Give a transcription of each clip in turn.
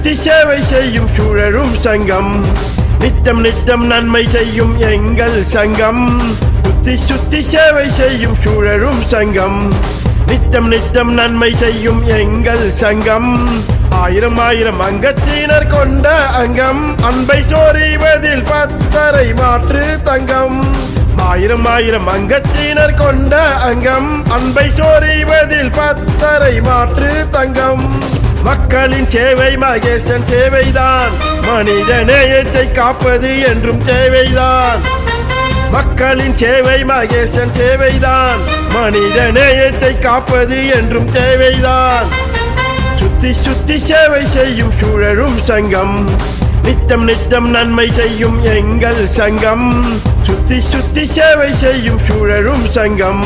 சுத்தி சேவை செய்யும் சுழலும் சங்கம் நித்தம் நித்தம் நன்மை செய்யும் எங்கள் சங்கம் சுத்தி சுத்தி சேவை செய்யும் சுழலும் சங்கம் நித்தம் நித்தம் நன்மை செய்யும் எங்கள் சங்கம் ஆயிரம் ஆயிரம் அங்கத்தினர் கொண்ட அங்கம் அன்பை சோரிவதில் பத்தரை மாற்று தங்கம் ஆயிரம் ஆயிரம் அங்கத்தினர் கொண்ட அங்கம் அன்பை சோரிவதில் பத்தரை மாற்று தங்கம் மக்களின் சேவை மகேசன் சேவைதான் மனித நேயத்தை காப்பது என்றும் தேவைதான் மக்களின் சேவை மகேசன் சேவைதான் மனித நேயத்தை காப்பது என்றும் தேவைதான் சுத்தி சுத்தி சேவை செய்யும் சுழலும் சங்கம் நித்தம் நித்தம் நன்மை செய்யும் எங்கள் சங்கம் சுத்தி சுத்தி சேவை செய்யும் சுழலும் சங்கம்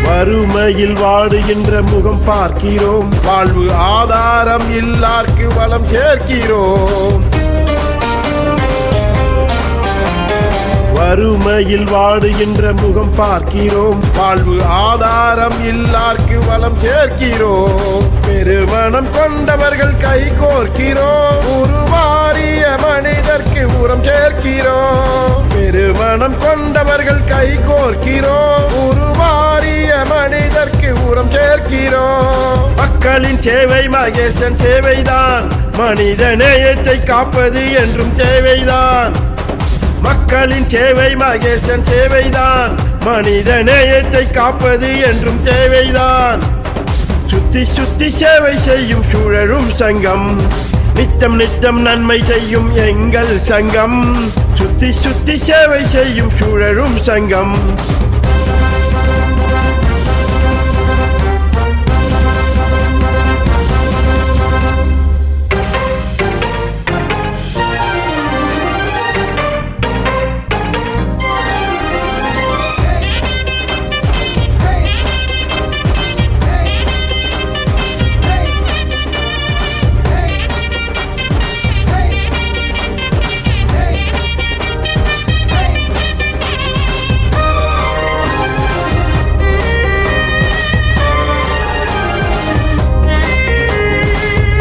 வறுமையில் வாடுகின்ற முகம் பார்க்கிறோம் வாழ்வு ஆதாரம் இல்லார்க்கு வளம் சேர்க்கிறோம் வறுமையில் வாடுகின்ற முகம் பார்க்கிறோம் வாழ்வு ஆதாரம் இல்லார்க்கு வளம் சேர்க்கிறோம் பெருமனம் கொண்டவர்கள் கை கோர்க்கிறோம் உருமாறிய மனிதர்க்கு உரம் சேர்க்கிறோம் பெருமனம் கொண்டவர்கள் கை கோர்க்கிறோம் உருமாறிய மனிதர்க்கு உரம் சேர்க்கிறோம் மக்களின் சேவை மகேசன் சேவைதான் மனித நேயத்தை காப்பது என்றும் தேவைதான் மக்களின் சேவை மகேசன் சேவைதான் மனித நேயத்தை காப்பது என்றும் தேவைதான் சுத்தி சுத்தி சேவை செய்யும் சுழலும் சங்கம் நித்தம் நித்தம் நன்மை செய்யும் எங்கள் சங்கம் சுத்தி சுத்தி சேவை செய்யும் சுழலும் சங்கம்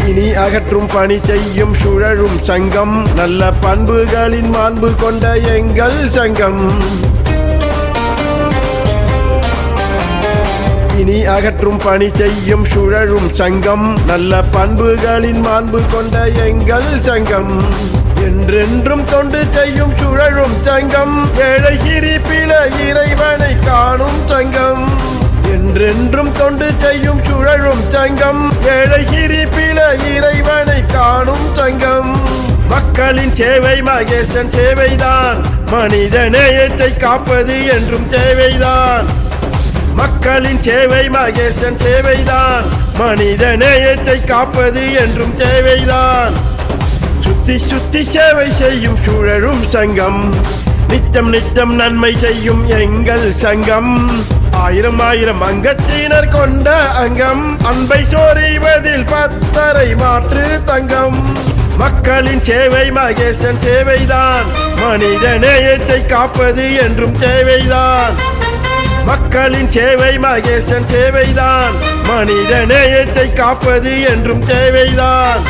இனி அகற்றும் பணி செய்யும் சுழலும் சங்கம் நல்ல பண்புகளின் மாண்பு கொண்ட எங்கள் சங்கம் இனி அகற்றும் பணி செய்யும் சுழலும் சங்கம் நல்ல பண்புகளின் மாண்பு கொண்ட எங்கள் சங்கம் என்றென்றும் தொண்டு செய்யும் சுழலும் சங்கம் ஏழை சிரிப்பில இறைவனை காணும் சங்கம் என்றென்றும் தொண்டு செய்யும் சுழலும் சங்கம் ஏழை சிரிப்பில இறைவனை காணும் சங்கம் மக்களின் சேவை மகேசன் சேவைதான் மனித நேயத்தை காப்பது என்றும் தேவைதான் மக்களின் சேவை மகேசன் சேவைதான் மனித நேயத்தை காப்பது என்றும் தேவைதான் சுத்தி சுத்தி சேவை செய்யும் சுழலும் சங்கம் நித்தம் நித்தம் நன்மை செய்யும் எங்கள் சங்கம் ஆயிரம் ஆயிரம் அங்கத்தினர் கொண்ட அங்கம் அன்பை சோரிவதில் பத்தரை மாற்று தங்கம் மக்களின் சேவை மகேசன் சேவைதான் மனித நேயத்தை காப்பது என்றும் தேவைதான் மக்களின் சேவை மகேசன் சேவைதான் மனித நேயத்தை காப்பது என்றும் தேவைதான்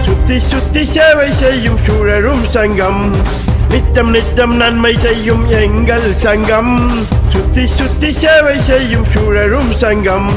சுத்தி சுத்தி சேவை செய்யும் சுழலும் சங்கம் நித்தம் நித்தம் நன்மை செய்யும் எங்கள் சங்கம் சுத்தி சுத்தி சேவை செய்யும் சுழலும் சங்கம்